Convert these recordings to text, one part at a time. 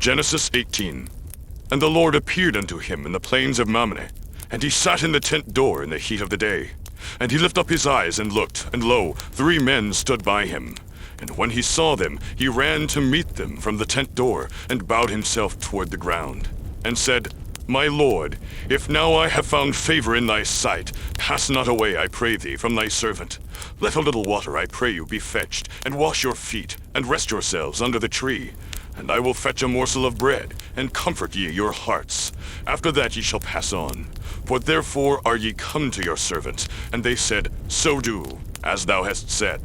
Genesis 18. And the Lord appeared unto him in the plains of Mamre, and he sat in the tent door in the heat of the day. And he lifted up his eyes and looked, and lo, 3 men stood by him. And when he saw them, he ran to meet them from the tent door, and bowed himself toward the ground, and said, My Lord, if now I have found favor in thy sight, pass not away, I pray thee, from thy servant. Let a little water, I pray you, be fetched, and wash your feet, and rest yourselves under the tree. And I will fetch a morsel of bread, and comfort ye your hearts. After that ye shall pass on. For therefore are ye come to your servant. And they said, So do, as thou hast said.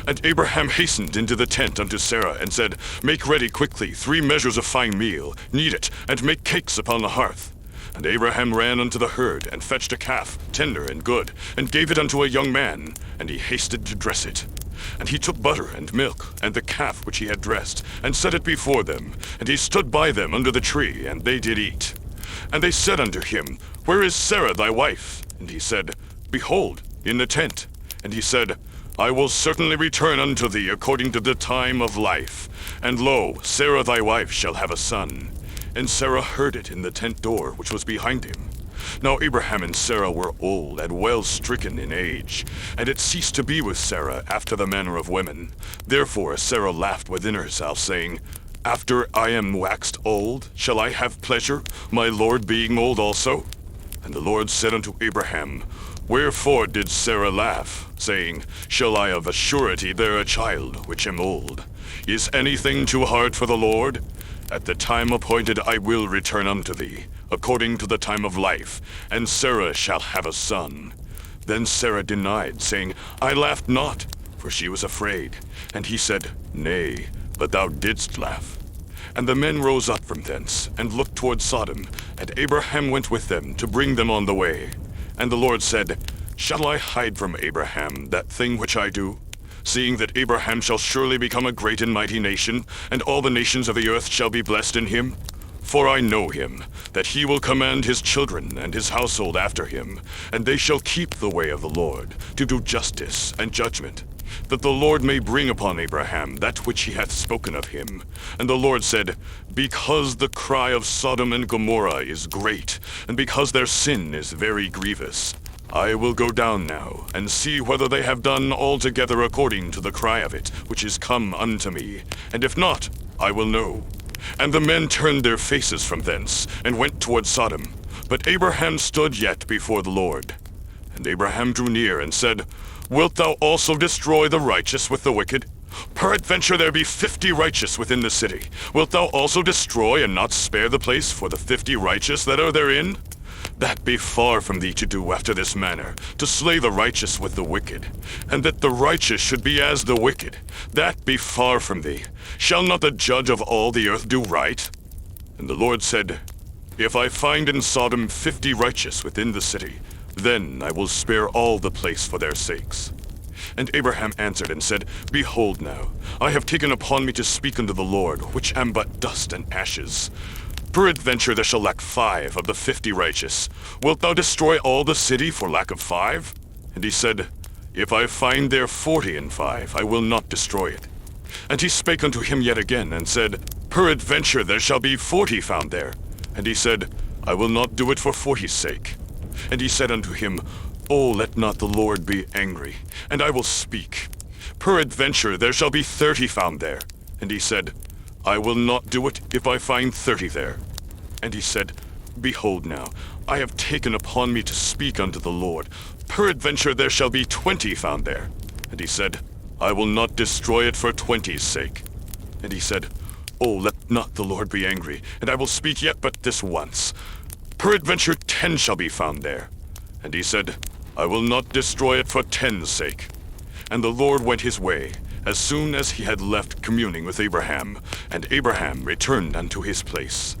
And Abraham hastened into the tent unto Sarah, and said, Make ready quickly 3 measures of fine meal, knead it, and make cakes upon the hearth. And Abraham ran unto the herd, and fetched a calf, tender and good, and gave it unto a young man, and he hasted to dress it. And he took butter and milk, and the calf which he had dressed, and set it before them. And he stood by them under the tree, and they did eat. And they said unto him, Where is Sarah thy wife? And he said, Behold, in the tent. And he said, I will certainly return unto thee according to the time of life. And lo, Sarah thy wife shall have a son. And Sarah heard it in the tent door which was behind him. Now Abraham and Sarah were old and well stricken in age, and it ceased to be with Sarah after the manner of women. Therefore Sarah laughed within herself, saying, After I am waxed old, shall I have pleasure, my Lord being old also? And the Lord said unto Abraham, Wherefore did Sarah laugh, saying, Shall I of a surety bear a child, which am old? Is anything too hard for the Lord? At the time appointed I will return unto thee, according to the time of life, and Sarah shall have a son. Then Sarah denied, saying, I laughed not, for she was afraid. And he said, Nay, but thou didst laugh. And the men rose up from thence, and looked toward Sodom, and Abraham went with them to bring them on the way. And the Lord said, Shall I hide from Abraham that thing which I do? Seeing that Abraham shall surely become a great and mighty nation, and all the nations of the earth shall be blessed in him. For I know him, that he will command his children and his household after him, and they shall keep the way of the Lord, to do justice and judgment, that the Lord may bring upon Abraham that which he hath spoken of him. And the Lord said, Because the cry of Sodom and Gomorrah is great, and because their sin is very grievous, I will go down now, and see whether they have done altogether according to the cry of it, which is come unto me. And if not, I will know. And the men turned their faces from thence, and went toward Sodom. But Abraham stood yet before the Lord. And Abraham drew near, and said, Wilt thou also destroy the righteous with the wicked? Peradventure there be 50 righteous within the city. Wilt thou also destroy, and not spare the place for the 50 righteous that are therein? That be far from thee to do after this manner, to slay the righteous with the wicked, and that the righteous should be as the wicked. That be far from thee. Shall not the judge of all the earth do right? And the Lord said, If I find in Sodom 50 righteous within the city, then I will spare all the place for their sakes. And Abraham answered and said, Behold now, I have taken upon me to speak unto the Lord, which am but dust and ashes. Peradventure there shall lack 5 of the 50 righteous. Wilt thou destroy all the city for lack of 5? And he said, If I find there 40 and 5, I will not destroy it. And he spake unto him yet again, and said, Peradventure there shall be 40 found there. And he said, I will not do it for 40's sake. And he said unto him, O let not the Lord be angry, and I will speak. Peradventure there shall be 30 found there. And he said, I will not do it if I find 30 there. And he said, Behold now, I have taken upon me to speak unto the Lord. Peradventure there shall be 20 found there. And he said, I will not destroy it for 20's sake. And he said, O let not the Lord be angry, and I will speak yet but this once. Peradventure 10 shall be found there. And he said, I will not destroy it for 10's sake. And the Lord went his way, as soon as he had left communing with Abraham, and Abraham returned unto his place.